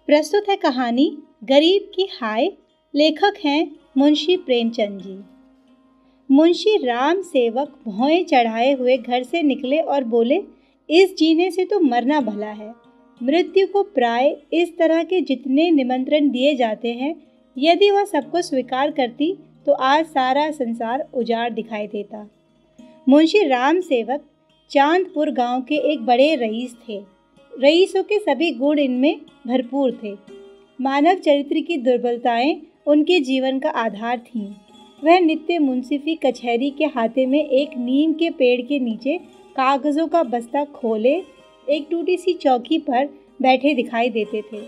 प्रस्तुत है कहानी गरीब की हाय। लेखक हैं मुंशी प्रेमचंद जी। मुंशी राम सेवक भौएं चढ़ाए हुए घर से निकले और बोले, इस जीने से तो मरना भला है। मृत्यु को प्राय इस तरह के जितने निमंत्रण दिए जाते हैं, यदि वह सबको स्वीकार करती तो आज सारा संसार उजाड़ दिखाई देता। मुंशी राम सेवक चांदपुर गांव के एक बड़े रईस थे। रईसों के सभी गुण इनमें भरपूर थे। मानव चरित्र की दुर्बलताएं उनके जीवन का आधार थीं। वह नित्य मुंसिफी कचहरी के हाथे में एक नीम के पेड़ के नीचे कागजों का बस्ता खोले एक टूटी सी चौकी पर बैठे दिखाई देते थे।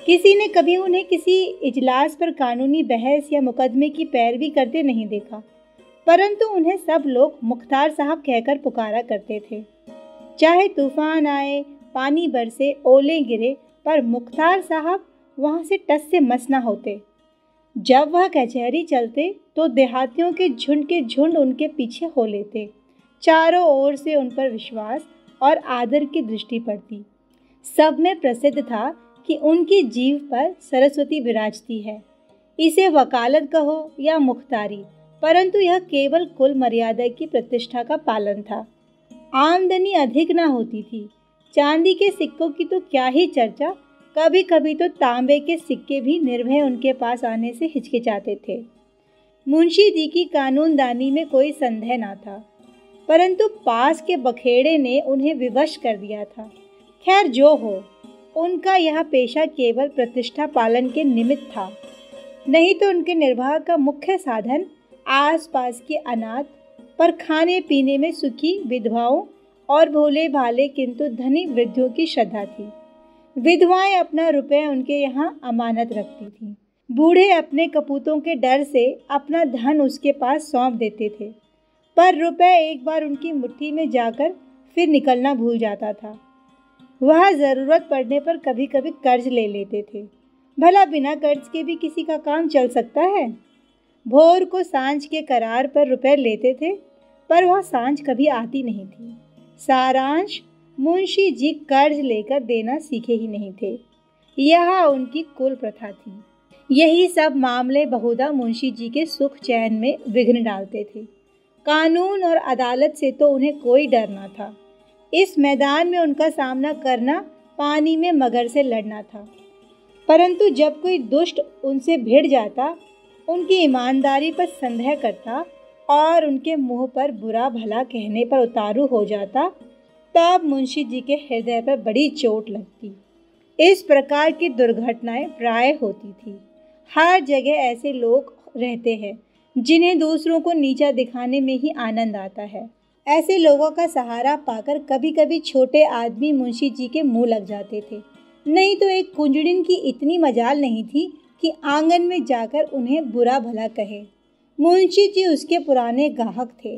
किसी ने कभी उन्हें किसी इजलास पर कानूनी बहस या मुकदमे की पैरवी करते नहीं देखा, परंतु उन्हें सब लोग मुख्तार साहब कहकर पुकारा करते थे। चाहे तूफान आए, पानी बरसे, ओले गिरे, पर मुख्तार साहब वहाँ से टस से मस न होते। जब वह कचहरी चलते तो देहातियों के झुंड उनके पीछे हो लेते। चारों ओर से उन पर विश्वास और आदर की दृष्टि पड़ती। सब में प्रसिद्ध था कि उनकी जीभ पर सरस्वती विराजती है। इसे वकालत कहो या मुख्तारी, परंतु यह केवल कुल मर्यादा की प्रतिष्ठा का पालन था। आमदनी अधिक न होती थी। चांदी के सिक्कों की तो क्या ही चर्चा, कभी कभी तो तांबे के सिक्के भी निर्भय उनके पास आने से हिचकिचाते थे। मुंशी जी की कानूनदानी में कोई संदेह न था, परंतु पास के बखेड़े ने उन्हें विवश कर दिया था। खैर जो हो, उनका यह पेशा केवल प्रतिष्ठा पालन के निमित्त था, नहीं तो उनके निर्वाह का मुख्य साधन आसपास के अनाथ पर खाने पीने में सुखी विधवाओं और भोले भाले किंतु धनी वृद्धों की श्रद्धा थी। विधवाएं अपना रुपए उनके यहाँ अमानत रखती थीं। बूढ़े अपने कपूतों के डर से अपना धन उसके पास सौंप देते थे, पर रुपए एक बार उनकी मुट्ठी में जाकर फिर निकलना भूल जाता था। वह ज़रूरत पड़ने पर कभी कभी कर्ज ले लेते थे। भला बिना कर्ज के भी किसी का काम चल सकता है। भोर को सांझ के करार पर रुपए लेते थे, पर वह सांझ कभी आती नहीं थी। सारांश, मुंशी जी कर्ज लेकर देना सीखे ही नहीं थे। यह उनकी कुल प्रथा थी। यही सब मामले बहुधा मुंशी जी के सुख चैन में विघ्न डालते थे। कानून और अदालत से तो उन्हें कोई डर न था। इस मैदान में उनका सामना करना पानी में मगर से लड़ना था। परंतु जब कोई दुष्ट उनसे भिड़ जाता, उनकी ईमानदारी पर संदेह करता और उनके मुंह पर बुरा भला कहने पर उतारू हो जाता, तब मुंशी जी के हृदय पर बड़ी चोट लगती। इस प्रकार की दुर्घटनाएं प्राय होती थी। हर जगह ऐसे लोग रहते हैं जिन्हें दूसरों को नीचा दिखाने में ही आनंद आता है। ऐसे लोगों का सहारा पाकर कभी कभी छोटे आदमी मुंशी जी के मुंह लग जाते थे। नहीं तो एक कुंजड़िन की इतनी मजाल नहीं थी कि आंगन में जाकर उन्हें बुरा भला कहे। मुंशी जी उसके पुराने ग्राहक थे।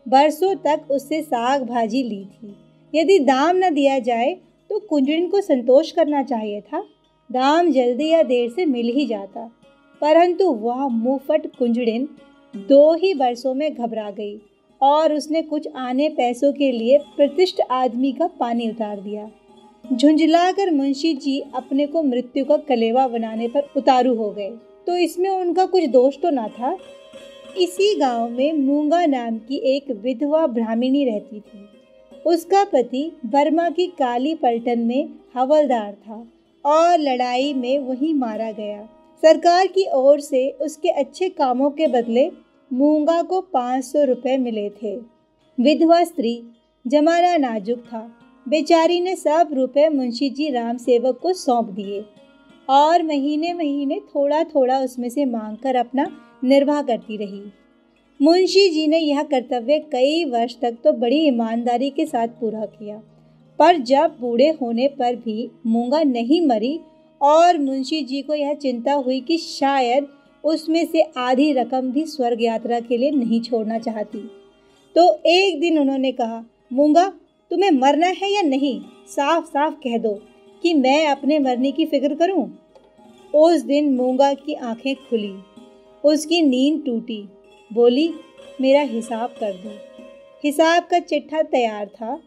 बरसों तक उससे साग भाजी ली थी। यदि दाम न दिया जाए तो कुंजड़िन को संतोष करना चाहिए था। दाम जल्दी या देर से मिल ही जाता, परंतु वह मुंहफट कुंजड़िन 2 ही बरसों में घबरा गई और उसने कुछ आने पैसों के लिए प्रतिष्ठित आदमी का पानी उतार दिया। झुंझलाकर मुंशी जी अपने को मृत्यु का कलेवा बनाने पर उतारू हो गए, तो इसमें उनका कुछ दोष तो न था। इसी गांव में मूंगा नाम की एक विधवा ब्राह्मणी रहती थी। उसका पति बर्मा की काली पलटन में हवलदार था और लड़ाई में वहीं मारा गया। सरकार की ओर से उसके अच्छे कामों के बदले मूंगा को 500 रुपये मिले थे। विधवा स्त्री, जमाना नाजुक था। बेचारी ने सब रुपए मुंशी जी राम सेवक को सौंप दिए और महीने महीने थोड़ा थोड़ा उसमें से मांगकर अपना निर्वाह करती रही। मुंशी जी ने यह कर्तव्य कई वर्ष तक तो बड़ी ईमानदारी के साथ पूरा किया, पर जब बूढ़े होने पर भी मूंगा नहीं मरी और मुंशी जी को यह चिंता हुई कि शायद उसमें से आधी रकम भी स्वर्ग यात्रा के लिए नहीं छोड़ना चाहती, तो एक दिन उन्होंने कहा, मूंगा, तुम्हें मरना है या नहीं? साफ साफ कह दो कि मैं अपने मरने की फिक्र करूं। उस दिन मूंगा की आंखें खुली, उसकी नींद टूटी। बोली, मेरा हिसाब कर दो। हिसाब का चिट्ठा तैयार था।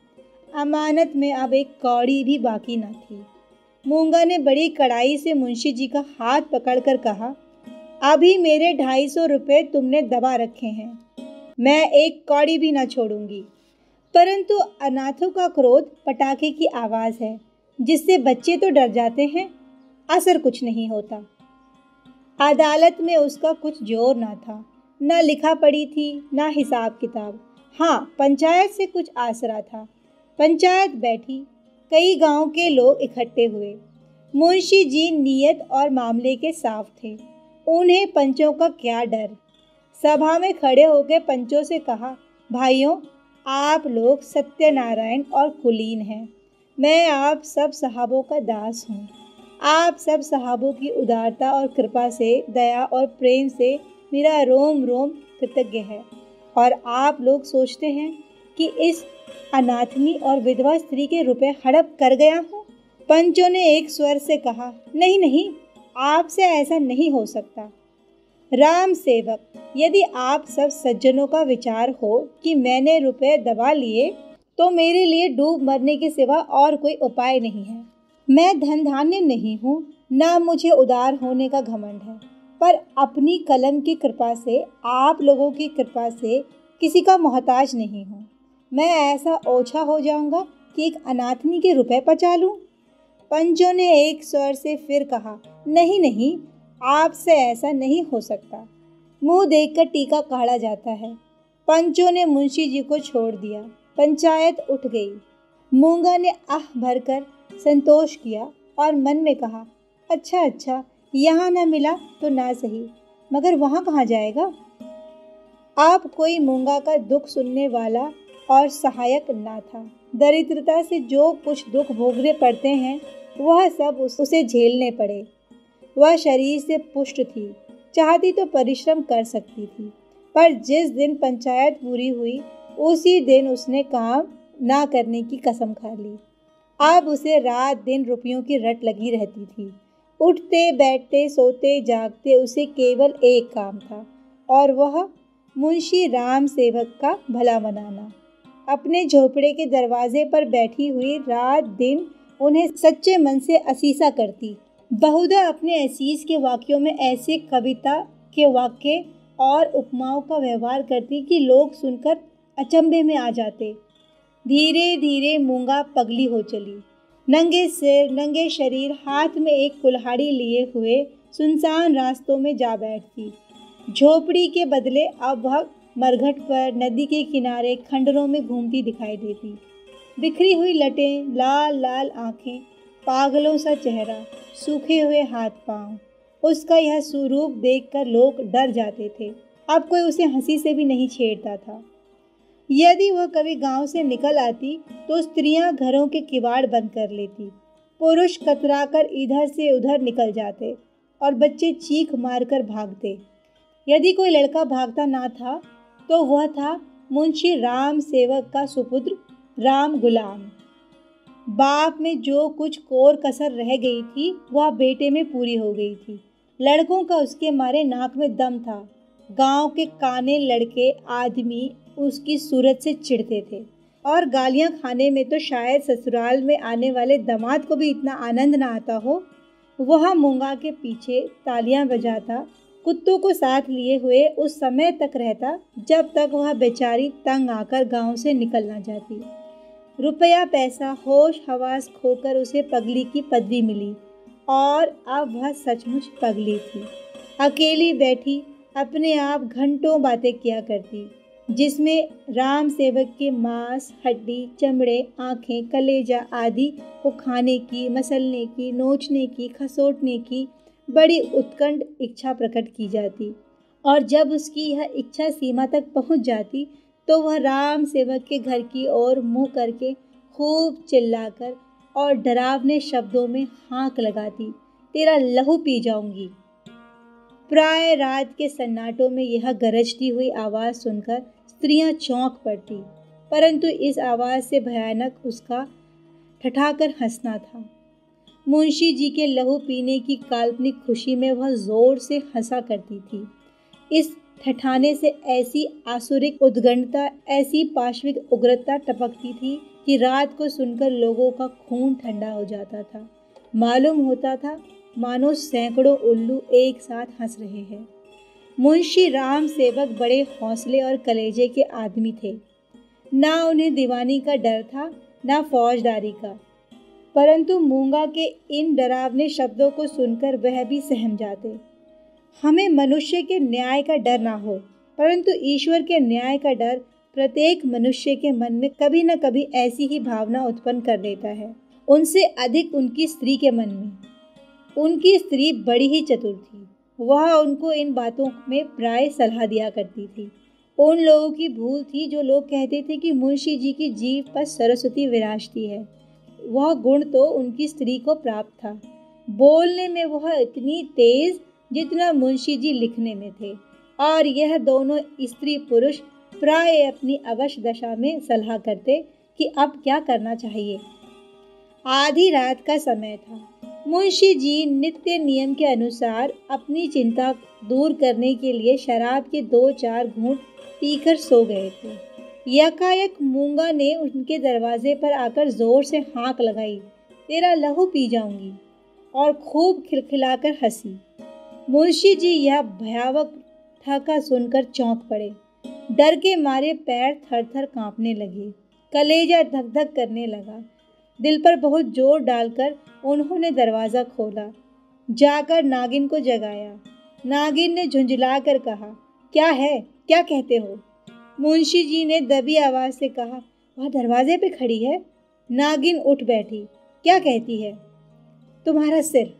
अमानत में अब एक कौड़ी भी बाकी न थी। मूंगा ने बड़ी कड़ाई से मुंशी जी का हाथ पकड़कर कहा, अभी मेरे 250 रुपये तुमने दबा रखे हैं, मैं एक कौड़ी भी ना छोड़ूंगी। परंतु अनाथों का क्रोध पटाखे की आवाज़ है, जिससे बच्चे तो डर जाते हैं, असर कुछ नहीं होता। अदालत में उसका कुछ जोर ना था, न लिखा पड़ी थी, न हिसाब किताब। हाँ, पंचायत से कुछ आसरा था। पंचायत बैठी, कई गांव के लोग इकट्ठे हुए। मुंशी जी नियत और मामले के साफ थे, उन्हें पंचों का क्या डर। सभा में खड़े होकर पंचों से कहा, भाइयों, आप लोग सत्यनारायण और कुलीन हैं। मैं आप सब साहबों का दास हूँ। आप सब साहबों की उदारता और कृपा से, दया और प्रेम से मेरा रोम रोम कृतज्ञ है। और आप लोग सोचते हैं कि इस अनाथनी और विधवा स्त्री के रुपए हड़प कर गया हूँ। पंचों ने एक स्वर से कहा, नहीं नहीं, आपसे ऐसा नहीं हो सकता। राम सेवक, यदि आप सब सज्जनों का विचार हो कि मैंने रुपए दबा लिए, तो मेरे लिए डूब मरने के सिवा और कोई उपाय नहीं है। मैं धन धान्य नहीं हूँ, ना मुझे उदार होने का घमंड है, पर अपनी कलम की कृपा से, आप लोगों की कृपा से किसी का मोहताज नहीं हूँ। मैं ऐसा ओछा हो जाऊंगा कि एक अनाथनी के रुपए पचा लूं। पंचों ने एक स्वर से फिर कहा, नहीं नहीं, आपसे ऐसा नहीं हो सकता। मुंह देखकर टीका काढ़ा जाता है। पंचों ने मुंशी जी को छोड़ दिया। पंचायत उठ गई। मूंगा ने आह भरकर संतोष किया और मन में कहा, अच्छा अच्छा, यहाँ न मिला तो ना सही, मगर वहाँ कहाँ जाएगा। आप कोई मूंगा का दुख सुनने वाला और सहायक ना था। दरिद्रता से जो कुछ दुख भोगने पड़ते हैं, वह सब उसे झेलने पड़े। वह शरीर से पुष्ट थी, चाहती तो परिश्रम कर सकती थी, पर जिस दिन पंचायत पूरी हुई, उसी दिन उसने काम ना करने की कसम खा ली। अब उसे रात दिन रुपयों की रट लगी रहती थी। उठते बैठते सोते जागते उसे केवल एक काम था, और वह मुंशी राम सेवक का भला मनाना। अपने झोपड़े के दरवाजे पर बैठी हुई रात दिन उन्हें सच्चे मन से असीसा करती। बहुधा अपने असीस के वाक्यों में ऐसे कविता के वाक्य और उपमाओं का व्यवहार करती कि लोग सुनकर अचंभे में आ जाते। धीरे धीरे मूंगा पगली हो चली। नंगे सिर, नंगे शरीर, हाथ में एक कुल्हाड़ी लिए हुए सुनसान रास्तों में जा बैठती। झोपड़ी के बदले अब वह मरघट पर, नदी के किनारे, खंडरों में घूमती दिखाई देती। बिखरी हुई लटें, लाल लाल आंखें, पागलों सा चेहरा, सूखे हुए हाथ पांव। उसका यह स्वरूप देखकर लोग डर जाते थे। अब कोई उसे हंसी से भी नहीं छेड़ता था। यदि वह कभी गांव से निकल आती तो स्त्रियां घरों के किवाड़ बंद कर लेती, पुरुष कतराकर इधर से उधर निकल जाते और बच्चे चीख मारकर भागते। यदि कोई लड़का भागता ना था तो वह था मुंशी राम सेवक का सुपुत्र राम गुलाम। बाप में जो कुछ कोर कसर रह गई थी, वह बेटे में पूरी हो गई थी। लड़कों का उसके मारे नाक में दम था। गांव के काने लड़के आदमी उसकी सूरत से चिढ़ते थे, और गालियां खाने में तो शायद ससुराल में आने वाले दामाद को भी इतना आनंद ना आता हो। वह मूंगा के पीछे तालियां बजाता, कुत्तों को साथ लिए हुए उस समय तक रहता जब तक वह बेचारी तंग आकर गांव से निकल ना जाती। रुपया पैसा होश हवास खोकर उसे पगली की पदवी मिली, और अब वह सचमुच पगली थी। अकेली बैठी अपने आप घंटों बातें किया करती, जिसमें राम सेवक के मांस, हड्डी, चमड़े, आँखें, कलेजा आदि को खाने की, मसलने की, नोचने की, खसोटने की बड़ी उत्कंठ इच्छा प्रकट की जाती। और जब उसकी यह इच्छा सीमा तक पहुंच जाती तो वह राम सेवक के घर की ओर मुंह करके खूब चिल्लाकर और डरावने शब्दों में हाँक लगाती, तेरा लहू पी जाऊंगी। प्राय रात के सन्नाटों में यह गरजती हुई आवाज़ सुनकर स्त्रियां चौंक पड़ती, परंतु इस आवाज़ से भयानक उसका ठठाकर हंसना था। मुंशी जी के लहू पीने की काल्पनिक खुशी में वह जोर से हंसा करती थी। इस ठठाने से ऐसी आसुरिक उद्गंडता, ऐसी पाशविक उग्रता टपकती थी कि रात को सुनकर लोगों का खून ठंडा हो जाता था। मालूम होता था मानो सैकड़ों उल्लू एक साथ हंस रहे हैं। मुंशी राम सेवक बड़े हौसले और कलेजे के आदमी थे। ना उन्हें दीवानी का डर था, ना फौजदारी का, परंतु मूंगा के इन डरावने शब्दों को सुनकर वह भी सहम जाते। हमें मनुष्य के न्याय का डर ना हो, परंतु ईश्वर के न्याय का डर प्रत्येक मनुष्य के मन में कभी न कभी ऐसी ही भावना उत्पन्न कर देता है। उनसे अधिक उनकी स्त्री के मन में। उनकी स्त्री बड़ी ही चतुर थी। वह उनको इन बातों में प्राय सलाह दिया करती थी। उन लोगों की भूल थी जो लोग कहते थे कि मुंशी जी की जीभ पर सरस्वती विराजती है। वह गुण तो उनकी स्त्री को प्राप्त था। बोलने में वह इतनी तेज जितना मुंशी जी लिखने में थे, और यह दोनों स्त्री पुरुष प्राय अपनी अवश्य दशा में सलाह करते कि अब क्या करना चाहिए। आधी रात का समय था। मुंशी जी नित्य नियम के अनुसार अपनी चिंता दूर करने के लिए शराब के 2-4 घूंट पीकर सो गए थे। यकायक मूंगा ने उनके दरवाजे पर आकर जोर से हाँक लगाई, तेरा लहू पी जाऊंगी, और खूब खिलखिलाकर हंसी। मुंशी जी यह भयावह ठहाका सुनकर चौंक पड़े। डर के मारे पैर थर थर कांपने लगे, कलेजा धक धक करने लगा। दिल पर बहुत जोर डालकर उन्होंने दरवाज़ा खोला, जाकर नागिन को जगाया। नागिन ने झुंझला कर कहा, क्या है, क्या कहते हो? मुंशी जी ने दबी आवाज़ से कहा, वह दरवाजे पे खड़ी है। नागिन उठ बैठी, क्या कहती है? तुम्हारा सिर।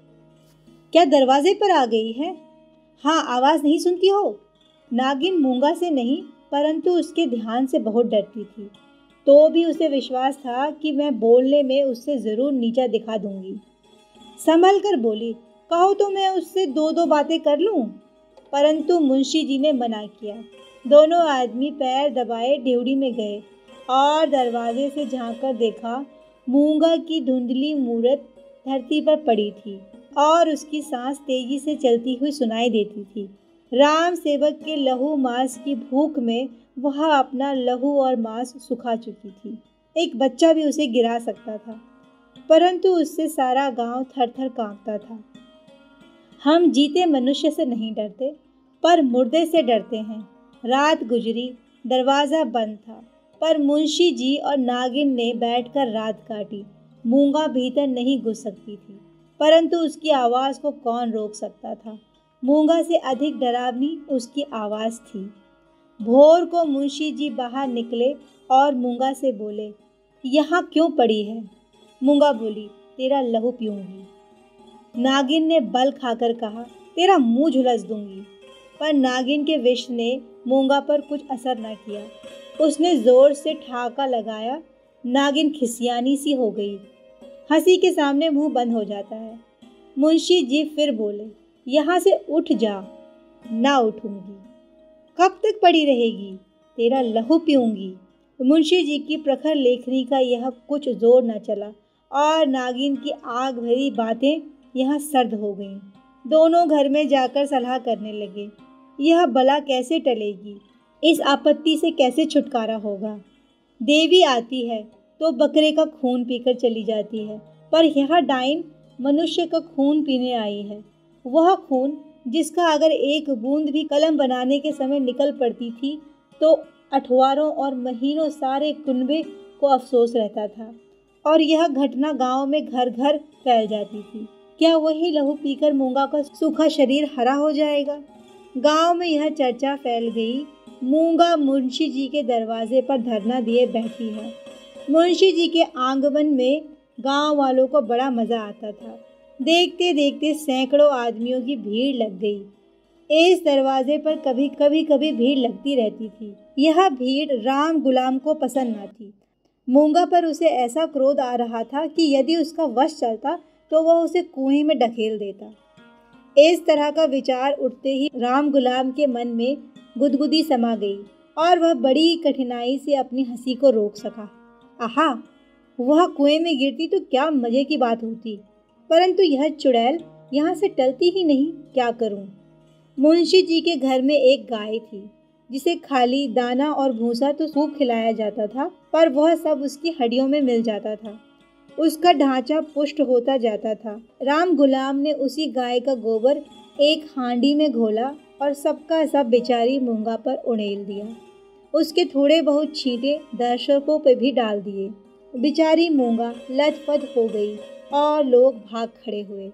क्या दरवाजे पर आ गई है? हाँ, आवाज़ नहीं सुनती हो? नागिन मूंगा से नहीं परंतु उसके ध्यान से बहुत डरती थी, तो भी उसे विश्वास था कि मैं बोलने में उससे ज़रूर नीचा दिखा दूंगी। संभल कर बोली, कहो तो मैं उससे 2-2 बातें कर लूँ। परंतु मुंशी जी ने मना किया। दोनों आदमी पैर दबाए ड्योढ़ी में गए और दरवाजे से झांक कर देखा, मूंगा की धुंधली मूरत धरती पर पड़ी थी और उसकी सांस तेजी से चलती हुई सुनाई देती थी। राम सेवक के लहू मांस की भूख में वह अपना लहू और मांस सुखा चुकी थी। एक बच्चा भी उसे गिरा सकता था, परंतु उससे सारा गांव थर थर कांपता था। हम जीते मनुष्य से नहीं डरते, पर मुर्दे से डरते हैं। रात गुजरी, दरवाज़ा बंद था, पर मुंशी जी और नागिन ने बैठकर रात काटी। मूंगा भीतर नहीं घुस सकती थी, परंतु उसकी आवाज़ को कौन रोक सकता था। मूंगा से अधिक डरावनी उसकी आवाज़ थी। भोर को मुंशी जी बाहर निकले और मूंगा से बोले, यहाँ क्यों पड़ी है? मूंगा बोली, तेरा लहू पीऊंगी। नागिन ने बल खाकर कहा, तेरा मुंह झुलस दूंगी। पर नागिन के विष ने मूंगा पर कुछ असर न किया। उसने जोर से ठहाका लगाया। नागिन खिसियानी सी हो गई। हंसी के सामने मुंह बंद हो जाता है। मुंशी जी फिर बोले, यहाँ से उठ जा। ना उठूंगी। कब तक पड़ी रहेगी? तेरा लहू पीऊंगी। मुंशी जी की प्रखर लेखनी का यह कुछ जोर न चला और नागिन की आग भरी बातें यहाँ सर्द हो गईं। दोनों घर में जाकर सलाह करने लगे, यह बला कैसे टलेगी, इस आपत्ति से कैसे छुटकारा होगा। देवी आती है तो बकरे का खून पीकर चली जाती है, पर यह डाइन मनुष्य का खून पीने आई है। वह खून जिसका अगर एक बूंद भी कलम बनाने के समय निकल पड़ती थी तो अठवारों और महीनों सारे कुनबे को अफसोस रहता था, और यह घटना गांव में घर घर फैल जाती थी। क्या वही लहू पीकर मूंगा का सूखा शरीर हरा हो जाएगा? गांव में यह चर्चा फैल गई। मूंगा मुंशी जी के दरवाजे पर धरना दिए बैठी है। मुंशी जी के आंगन में गांव वालों को बड़ा मज़ा आता था। देखते देखते सैकड़ों आदमियों की भीड़ लग गई। इस दरवाजे पर कभी भीड़ लगती रहती थी। यह भीड़ राम गुलाम को पसंद न थी। मूंगा पर उसे ऐसा क्रोध आ रहा था कि यदि उसका वश चलता तो वह उसे कुएं में ढकेल देता। इस तरह का विचार उठते ही राम गुलाम के मन में गुदगुदी समा गई और वह बड़ी कठिनाई से अपनी हंसी को रोक सका। आहा, वह कुएं में गिरती तो क्या मज़े की बात होती, परंतु यह चुड़ैल यहाँ से टलती ही नहीं, क्या करूँ। मुंशी जी के घर में एक गाय थी जिसे खाली दाना और भूसा तो खूब खिलाया जाता था, पर वह सब उसकी हड्डियों में मिल जाता था। उसका ढांचा पुष्ट होता जाता था। राम गुलाम ने उसी गाय का गोबर एक हांडी में घोला और सबका सब बेचारी मूंगा पर उड़ेल दिया। उसके थोड़े बहुत छींटे दर्शकों पर भी डाल दिए। बेचारी मूंगा लथपथ हो गई और लोग भाग खड़े हुए।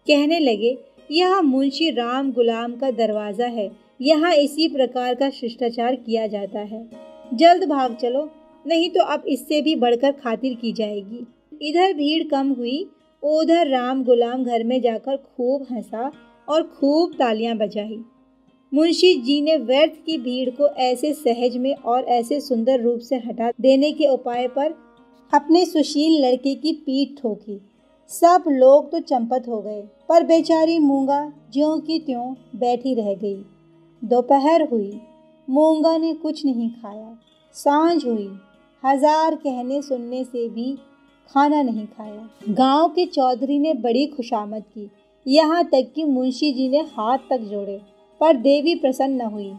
कहने लगे, यह मुंशी राम गुलाम का दरवाज़ा है, यहाँ इसी प्रकार का शिष्टाचार किया जाता है। जल्द भाग चलो, नहीं तो अब इससे भी बढ़कर खातिर की जाएगी। इधर भीड़ कम हुई, उधर राम गुलाम घर में जाकर खूब हंसा और खूब तालियां बजाई। मुंशी जी ने व्यर्थ की भीड़ को ऐसे सहज में और ऐसे सुंदर रूप से हटा देने के उपाय पर अपने सुशील लड़के की पीठ ठोकी। सब लोग तो चंपत हो गए, पर बेचारी मूंगा ज्यों की त्यों बैठी रह गई। दोपहर हुई, मूंगा ने कुछ नहीं खाया। सांझ हुई, 1000 कहने सुनने से भी खाना नहीं खाया। गांव के चौधरी ने बड़ी खुशामद की, यहाँ तक कि मुंशी जी ने हाथ तक जोड़े, पर देवी प्रसन्न न हुई।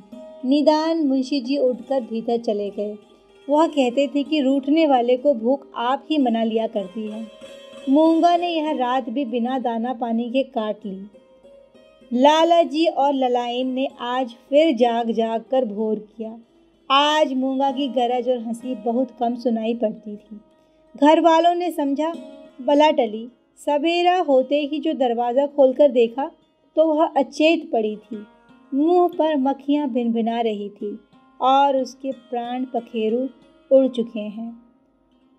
निदान मुंशी जी उठकर भीतर चले गए। वह कहते थे कि रूठने वाले को भूख आप ही मना लिया करती है। मूंगा ने यह रात भी बिना दाना पानी के काट ली। लाला जी और ललाइन ने आज फिर जाग जाग कर भोर किया। आज मूंगा की गरज और हंसी बहुत कम सुनाई पड़ती थी। घर वालों ने समझा बला टली। सवेरा होते ही जो दरवाज़ा खोलकर देखा तो वह अचेत पड़ी थी। मुंह पर मक्खियाँ भिनभिना रही थी और उसके प्राण पखेरु उड़ चुके हैं।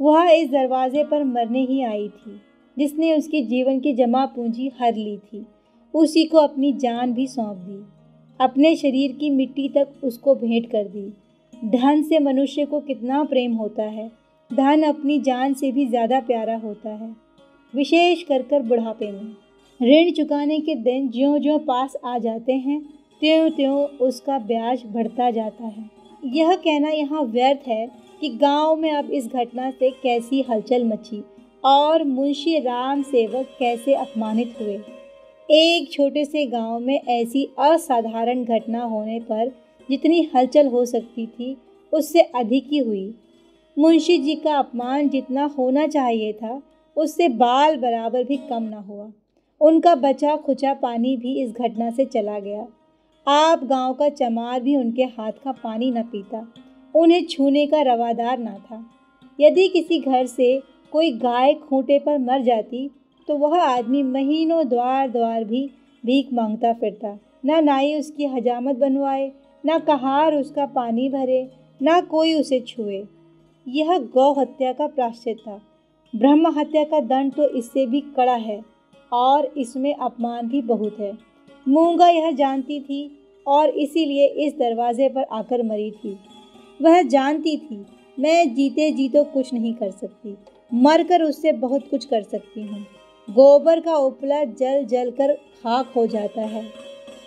वह इस दरवाजे पर मरने ही आई थी। जिसने उसके जीवन की जमा पूंजी हर ली थी, उसी को अपनी जान भी सौंप दी। अपने शरीर की मिट्टी तक उसको भेंट कर दी। धन से मनुष्य को कितना प्रेम होता है। धन अपनी जान से भी ज़्यादा प्यारा होता है, विशेष कर बुढ़ापे में। ऋण चुकाने के दिन ज्यों-ज्यों पास आ जाते हैं, त्यों-त्यों उसका ब्याज बढ़ता जाता है। यह कहना यहाँ व्यर्थ है कि गांव में अब इस घटना से कैसी हलचल मची और मुंशी राम सेवक कैसे अपमानित हुए। एक छोटे से गांव में ऐसी असाधारण घटना होने पर जितनी हलचल हो सकती थी, उससे अधिक ही हुई। मुंशी जी का अपमान जितना होना चाहिए था, उससे बाल बराबर भी कम न हुआ। उनका बचा खुचा पानी भी इस घटना से चला गया। आप गांव का चमार भी उनके हाथ का पानी न पीता, उन्हें छूने का रवादार न था। यदि किसी घर से कोई गाय खूंटे पर मर जाती तो वह आदमी महीनों द्वार द्वार भी भीख मांगता फिरता। न नाई उसकी हजामत बनवाए, न कहार उसका पानी भरे, न कोई उसे छुए। यह गौ हत्या का प्रायश्चित था। ब्रह्म हत्या का दंड तो इससे भी कड़ा है और इसमें अपमान भी बहुत है। मूंगा यह जानती थी और इसीलिए इस दरवाजे पर आकर मरी थी। वह जानती थी मैं जीते जी तो कुछ नहीं कर सकती, मरकर उससे बहुत कुछ कर सकती हूँ। गोबर का उपला जल जल कर खाक हो जाता है,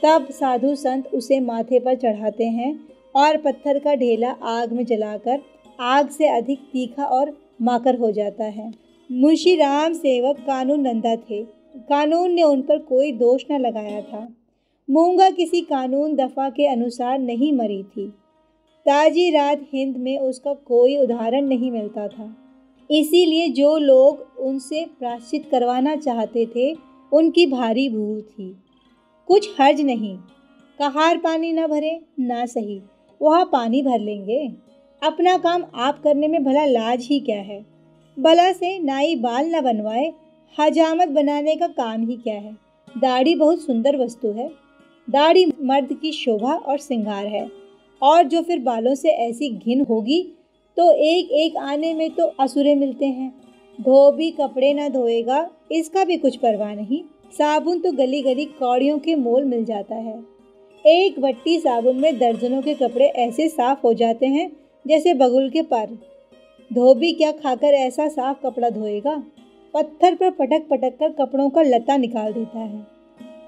तब साधु संत उसे माथे पर चढ़ाते हैं और पत्थर का ढेला आग में जलाकर आग से अधिक तीखा और माकर हो जाता है। मुंशी राम सेवक कानून नंदा थे। कानून ने उन पर कोई दोष न लगाया था। मूंगा किसी कानून दफा के अनुसार नहीं मरी थी। ताजी रात हिंद में उसका कोई उदाहरण नहीं मिलता था। इसीलिए जो लोग उनसे प्रायश्चित करवाना चाहते थे, उनकी भारी भूल थी। कुछ हर्ज नहीं, कहार पानी न भरे ना सही, वह पानी भर लेंगे। अपना काम आप करने में भला लाज ही क्या है। भला से नाई बाल न बनवाए, हजामत बनाने का काम ही क्या है। दाढ़ी बहुत सुंदर वस्तु है। दाढ़ी मर्द की शोभा और श्रृंगार है, और जो फिर बालों से ऐसी घिन होगी तो एक एक आने में तो असुरे मिलते हैं। धोबी कपड़े न धोएगा, इसका भी कुछ परवाह नहीं। साबुन तो गली गली कौड़ियों के मोल मिल जाता है। एक बट्टी साबुन में दर्जनों के कपड़े ऐसे साफ हो जाते हैं जैसे बगुल के पर। धोबी क्या खाकर ऐसा साफ कपड़ा धोएगा। पत्थर पर पटक पटक कर कपड़ों का लता निकाल देता है।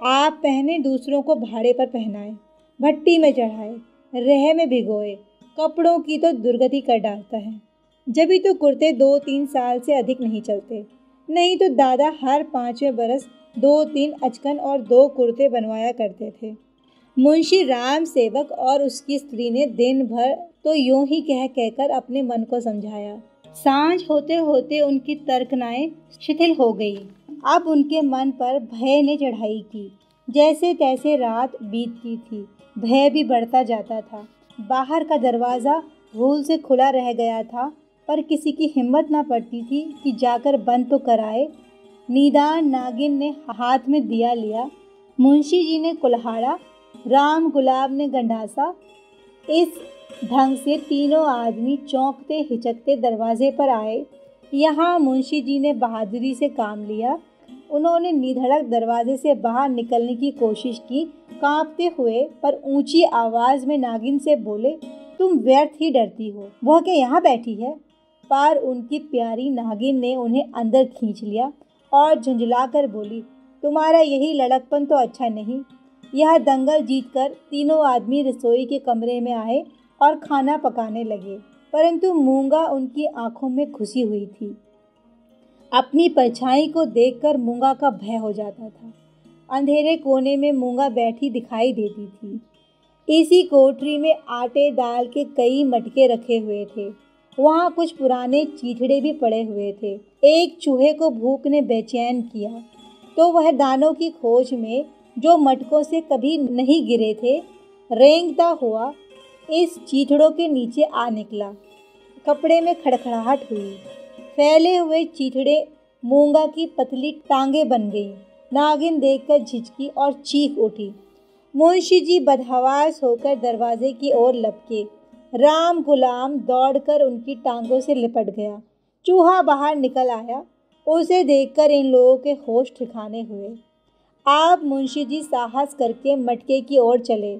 आप पहने, दूसरों को भाड़े पर पहनाए, भट्टी में चढ़ाए, रह में भिगोए, कपड़ों की तो दुर्गति कर डालता है। जभी तो कुर्ते 2-3 साल से अधिक नहीं चलते, नहीं तो दादा हर 5वें बरस 2-3 अचकन और 2 कुर्ते बनवाया करते थे। मुंशी राम सेवक और उसकी स्त्री ने दिन भर तो यूं ही कह कहकर अपने मन को समझाया। सांझ होते होते उनकी तर्कनाएं शिथिल हो गई। अब उनके मन पर भय ने चढ़ाई की। जैसे तैसे रात बीतती थी, भय भी बढ़ता जाता था। बाहर का दरवाज़ा भूल से खुला रह गया था, पर किसी की हिम्मत न पड़ती थी कि जाकर बंद तो कराए। निदान नागिन ने हाथ में दिया लिया, मुंशी जी ने कुल्हाड़ा, राम गुलाब ने गंडासा। इस ढंग से तीनों आदमी चौंकते हिचकते दरवाजे पर आए। यहाँ मुंशी जी ने बहादुरी से काम लिया। उन्होंने निधड़क दरवाजे से बाहर निकलने की कोशिश की, कांपते हुए पर ऊंची आवाज में नागिन से बोले, तुम व्यर्थ ही डरती हो, वह क्या यहाँ बैठी है? पर उनकी प्यारी नागिन ने उन्हें अंदर खींच लिया और झुंझला कर बोली, तुम्हारा यही लड़कपन तो अच्छा नहीं। यह दंगल जीतकर तीनों आदमी रसोई के कमरे में आए और खाना पकाने लगे, परंतु मूंगा उनकी आंखों में घुसी हुई थी। अपनी परछाई को देखकर मूंगा का भय हो जाता था। अंधेरे कोने में मूंगा बैठी दिखाई देती थी। इसी कोठरी में आटे दाल के कई मटके रखे हुए थे। वहाँ कुछ पुराने चीथड़े भी पड़े हुए थे। एक चूहे को भूख ने बेचैन किया तो वह दानों की खोज में, जो मटकों से कभी नहीं गिरे थे, रेंगता हुआ इस चीथड़ों के नीचे आ निकला। कपड़े में खड़खड़ाहट हुई। फैले हुए चीथड़े मूंगा की पतली टांगे बन गई। नागिन देखकर झिझकी और चीख उठी। मुंशी जी बदहवास होकर दरवाजे की ओर लपके। राम गुलाम दौड़कर उनकी टांगों से लिपट गया। चूहा बाहर निकल आया। उसे देखकर इन लोगों के होश ठिकाने हुए। आप मुंशी जी साहस करके मटके की ओर चले।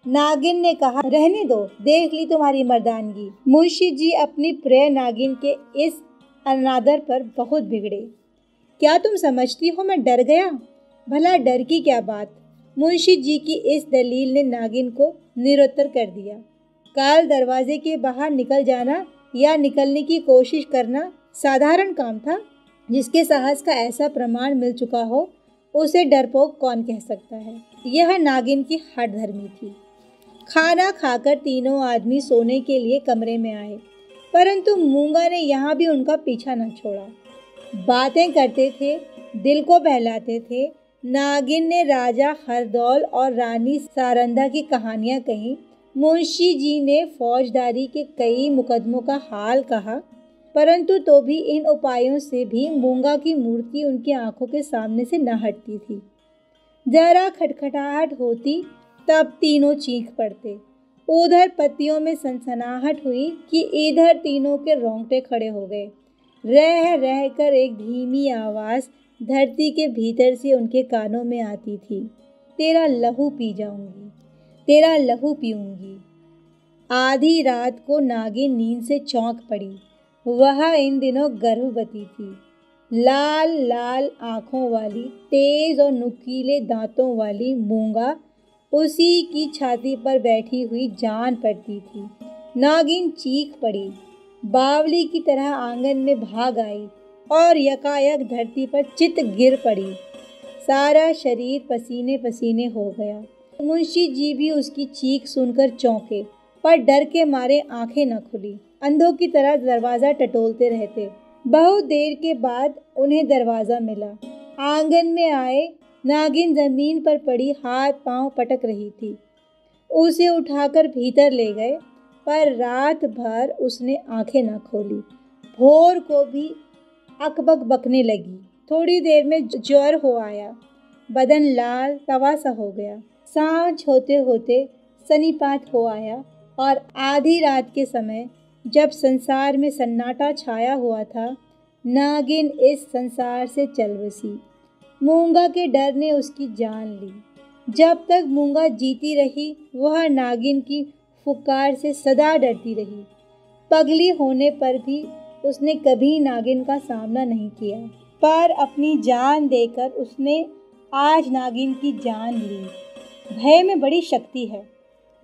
नागिन ने कहा, रहने दो, देख ली तुम्हारी मर्दानगी। मुंशी जी अपनी प्रिय नागिन के इस अनादर पर बहुत बिगड़े। क्या तुम समझती हो मैं डर गया? भला डर की क्या बात। मुंशी जी की इस दलील ने नागिन को निरुत्तर कर दिया। कल दरवाजे के बाहर निकल जाना या निकलने की कोशिश करना साधारण काम था। जिसके साहस का ऐसा प्रमाण मिल चुका हो, उसे डरपोक कौन कह सकता है। यह नागिन की हठधर्मी थी। खाना खाकर तीनों आदमी सोने के लिए कमरे में आए, परंतु मूंगा ने यहाँ भी उनका पीछा न छोड़ा। बातें करते थे, दिल को बहलाते थे। नागिन ने राजा हरदौल और रानी सारंदा की कहानियाँ कहीं। मुंशी जी ने फौजदारी के कई मुकदमों का हाल कहा, परंतु तो भी इन उपायों से भी मूंगा की मूर्ति उनकी आंखों के सामने से न हटती थी। जरा खटखटाहट होती तब तीनों चीख पड़ते। उधर पत्तियों में सनसनाहट हुई कि इधर तीनों के रोंगटे खड़े हो गए। रह रह कर एक धीमी आवाज़ धरती के भीतर से उनके कानों में आती थी, तेरा लहू पी जाऊंगी, तेरा लहू पीऊंगी। आधी रात को नागिन नींद से चौंक पड़ी। वह इन दिनों गर्भवती थी। लाल लाल आँखों वाली, तेज और नुकीले दांतों वाली मूंगा उसी की छाती पर बैठी हुई जान पड़ती थी। नागिन चीख पड़ी, बावली की तरह आंगन में भाग आई और यकायक धरती पर चित गिर पड़ी। सारा शरीर पसीने पसीने हो गया। मुंशी जी भी उसकी चीख सुनकर चौंके, पर डर के मारे आंखें न खुली। अंधों की तरह दरवाज़ा टटोलते रहते। बहुत देर के बाद उन्हें दरवाज़ा मिला। आंगन में आए। नागिन जमीन पर पड़ी हाथ पांव पटक रही थी। उसे उठाकर भीतर ले गए, पर रात भर उसने आंखें न खोली। भोर को भी अकबक बकने लगी। थोड़ी देर में ज्वर हो आया। बदन लाल तवा सा हो गया। सांझ होते होते सन्निपात हो आया और आधी रात के समय जब संसार में सन्नाटा छाया हुआ था, नागिन इस संसार से चल बसी। मूंगा के डर ने उसकी जान ली। जब तक मूंगा जीती रही, वह नागिन की फुकार से सदा डरती रही। पगली होने पर भी उसने कभी नागिन का सामना नहीं किया, पर अपनी जान देकर उसने आज नागिन की जान ली। भय में बड़ी शक्ति है।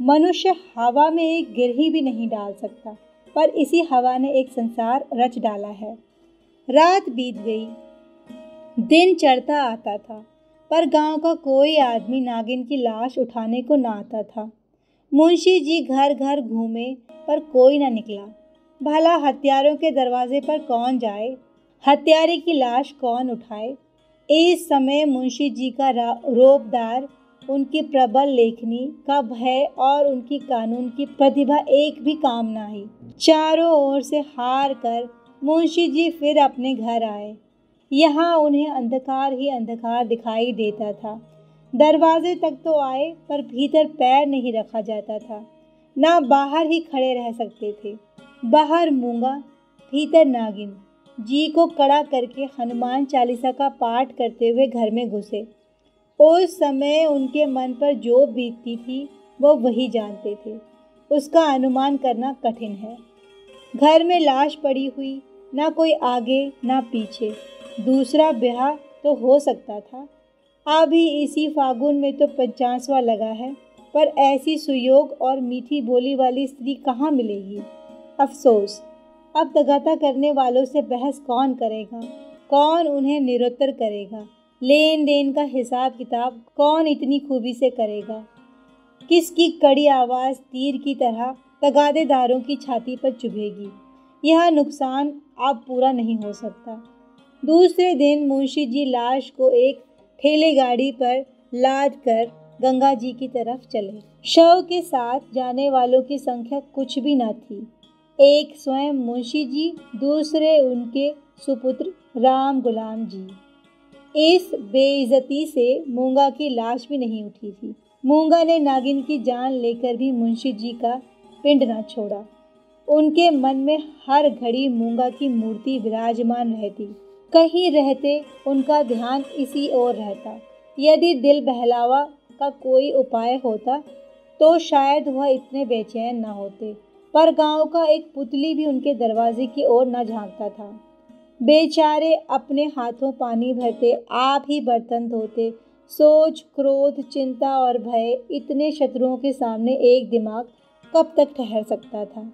मनुष्य हवा में एक गिरही भी नहीं डाल सकता, पर इसी हवा ने एक संसार रच डाला है। रात बीत गई। दिन चढ़ता आता था, पर गांव का कोई आदमी नागिन की लाश उठाने को न आता था। मुंशी जी घर घर घूमे, पर कोई न निकला। भला हत्यारों के दरवाजे पर कौन जाए, हत्यारे की लाश कौन उठाए। इस समय मुंशी जी का रोबदार, उनकी प्रबल लेखनी का भय और उनकी कानून की प्रतिभा एक भी काम न आई। चारों ओर से हार कर मुंशी जी फिर अपने घर आए। यहाँ उन्हें अंधकार ही अंधकार दिखाई देता था। दरवाजे तक तो आए पर भीतर पैर नहीं रखा जाता था, ना बाहर ही खड़े रह सकते थे। बाहर मूंगा, भीतर नागिन जी को कड़ा करके हनुमान चालीसा का पाठ करते हुए घर में घुसे। उस समय उनके मन पर जो बीतती थी वो वही जानते थे, उसका अनुमान करना कठिन है। घर में लाश पड़ी हुई, ना कोई आगे ना पीछे। दूसरा ब्याह तो हो सकता था, अभी इसी फागुन में तो 50वां लगा है, पर ऐसी सुयोग और मीठी बोली वाली स्त्री कहाँ मिलेगी। अफसोस, अब तगाता करने वालों से बहस कौन करेगा, कौन उन्हें निरुत्तर करेगा। लेन देन का हिसाब किताब कौन इतनी खूबी से करेगा। किसकी कड़ी आवाज़ तीर की तरह तगादेदारों की छाती पर चुभेगी। यह नुकसान अब पूरा नहीं हो सकता। दूसरे दिन मुंशी जी लाश को एक ठेले गाड़ी पर लाद कर गंगा जी की तरफ चले। शव के साथ जाने वालों की संख्या कुछ भी न थी। एक स्वयं मुंशी जी, दूसरे उनके सुपुत्र राम गुलाम जी। इस बेइज्जती से मूंगा की लाश भी नहीं उठी थी। मूंगा ने नागिन की जान लेकर भी मुंशी जी का पिंड न छोड़ा। उनके मन में हर घड़ी मूंगा की मूर्ति विराजमान रहती। कहीं रहते उनका ध्यान इसी ओर रहता। यदि दिल बहलावा का कोई उपाय होता तो शायद वह इतने बेचैन न होते, पर गांव का एक पुतली भी उनके दरवाजे की ओर न झांकता था। बेचारे अपने हाथों पानी भरते, आप ही बर्तन धोते। सोच, क्रोध, चिंता और भय, इतने शत्रुओं के सामने एक दिमाग कब तक ठहर सकता था।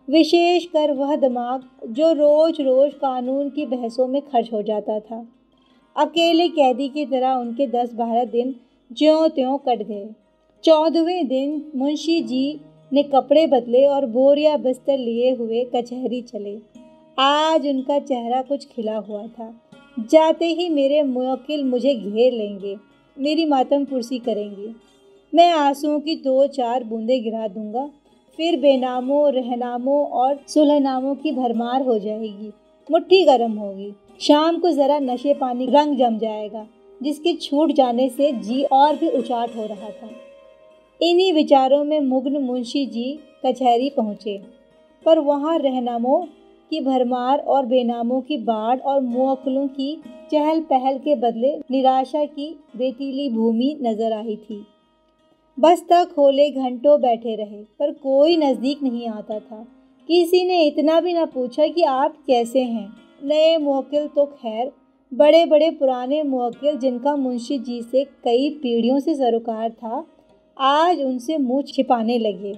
विशेषकर वह दिमाग जो रोज रोज कानून की बहसों में खर्च हो जाता था। अकेले कैदी की तरह उनके 10-12 दिन ज्यों त्यों कट गए। 14वें दिन मुंशी जी ने कपड़े बदले और बोरिया बिस्तर लिए हुए कचहरी चले। आज उनका चेहरा कुछ खिला हुआ था। जाते ही मेरे मुवक्किल मुझे घेर लेंगे, मेरी मातम कुर्सी करेंगे। मैं आंसुओं की 2-4 बूंदें गिरा दूंगा, फिर बेनामों, रहनामों और सुलहनामों की भरमार हो जाएगी। मुट्ठी गर्म होगी। शाम को ज़रा नशे पानी रंग जम जाएगा, जिसके छूट जाने से जी और भी उचाट हो रहा था। इन्हीं विचारों में मुग्न मुंशी जी कचहरी पहुँचे, पर वहाँ रहनामों की भरमार और बेनामों की बाढ़ और मुवक्किलों की चहल पहल के बदले निराशा की रेतीली भूमि नजर आई थी। बस्ता खोले घंटों बैठे रहे, पर कोई नज़दीक नहीं आता था। किसी ने इतना भी न पूछा कि आप कैसे हैं। नए मुवक्किल तो खैर, बड़े बड़े पुराने मुवक्किल जिनका मुंशी जी से कई पीढ़ियों से सरोकार था, आज उनसे मुँह छिपाने लगे।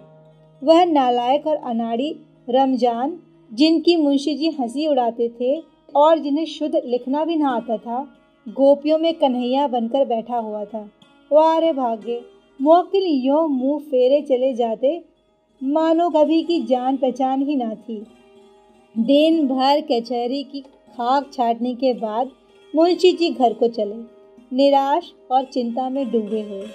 वह नालायक और अनाड़ी रमजान, जिनकी मुंशी जी हंसी उड़ाते थे और जिन्हें शुद्ध लिखना भी ना आता था, गोपियों में कन्हैया बनकर बैठा हुआ था। वाह रे भाग्य! मुवक्किल यों मुंह फेरे चले जाते मानो कभी की जान पहचान ही ना थी। दिन भर कचहरी की खाक छाटने के बाद मुंशी जी घर को चले, निराश और चिंता में डूबे हुए।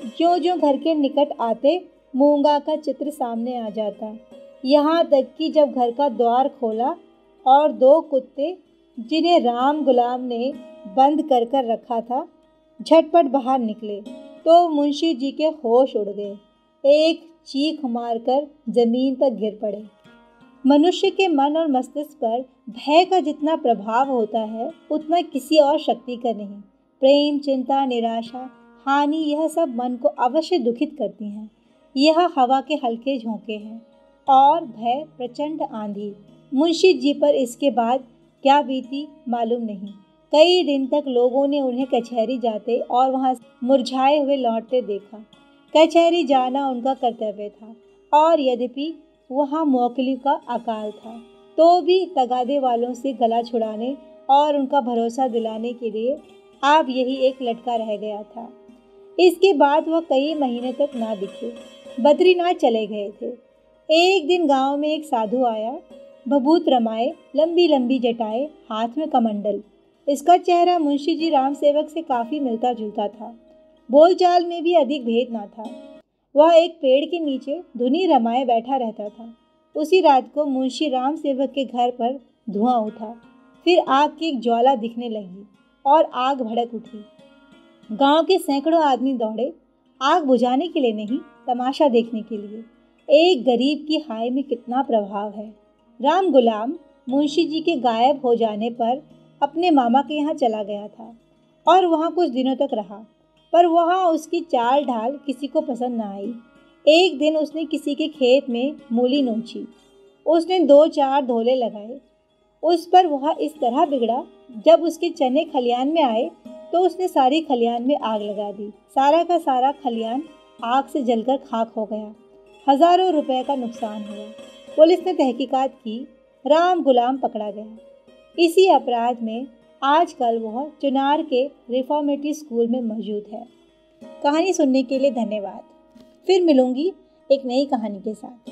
ज्यों ज्यों घर के निकट आते, मूंगा का चित्र सामने आ जाता। यहाँ तक कि जब घर का द्वार खोला और 2 कुत्ते, जिन्हें राम गुलाम ने बंद कर कर रखा था, झटपट बाहर निकले तो मुंशी जी के होश उड़ गए। एक चीख मारकर जमीन पर गिर पड़े। मनुष्य के मन और मस्तिष्क पर भय का जितना प्रभाव होता है, उतना किसी और शक्ति का नहीं। प्रेम, चिंता, निराशा, हानि, यह सब मन को अवश्य दुखित करती हैं। यह हवा के हल्के झोंके हैं और भय प्रचंड आंधी। मुंशी जी पर इसके बाद क्या बीती मालूम नहीं। कई दिन तक लोगों ने उन्हें कचहरी जाते और वहां मुरझाए हुए लौटते देखा। कचहरी जाना उनका कर्तव्य था, और यद्यपि वहां मुवक्किली का अकाल था, तो भी तगादे वालों से गला छुड़ाने और उनका भरोसा दिलाने के लिए अब यही एक लटका रह गया था। इसके बाद वह कई महीने तक ना दिखे। बद्रीनाथ चले गए थे। एक दिन गांव में एक साधु आया, भभूत रमाए, लंबी लंबी जटाएं, हाथ में कमंडल। इसका चेहरा मुंशी जी राम सेवक से काफी मिलता जुलता था। बोलचाल में भी अधिक भेद ना था। वह एक पेड़ के नीचे धुनी रमाए बैठा रहता था। उसी रात को मुंशी राम सेवक के घर पर धुआं उठा। फिर आग की एक ज्वाला दिखने लगी और आग भड़क उठी। गांव के सैकड़ों आदमी दौड़े, आग बुझाने के लिए नहीं, तमाशा देखने के लिए। एक गरीब की हाय में कितना प्रभाव है। राम गुलाम मुंशी जी के गायब हो जाने पर अपने मामा के यहाँ चला गया था और वहाँ कुछ दिनों तक रहा, पर वहाँ उसकी चाल ढाल किसी को पसंद ना आई। एक दिन उसने किसी के खेत में मूली नोची। उसने 2-4 धोले लगाए। उस पर वह इस तरह बिगड़ा, जब उसके चने खलियान में आए तो उसने सारी खलियान में आग लगा दी। सारा का सारा खलियान आग से जलकर खाक हो गया। हजारों रुपए का नुकसान हुआ। पुलिस ने तहकीकात की, राम गुलाम पकड़ा गया। इसी अपराध में आजकल वह चुनार के रिफॉर्मेटरी स्कूल में मौजूद है। कहानी सुनने के लिए धन्यवाद। फिर मिलूंगी एक नई कहानी के साथ।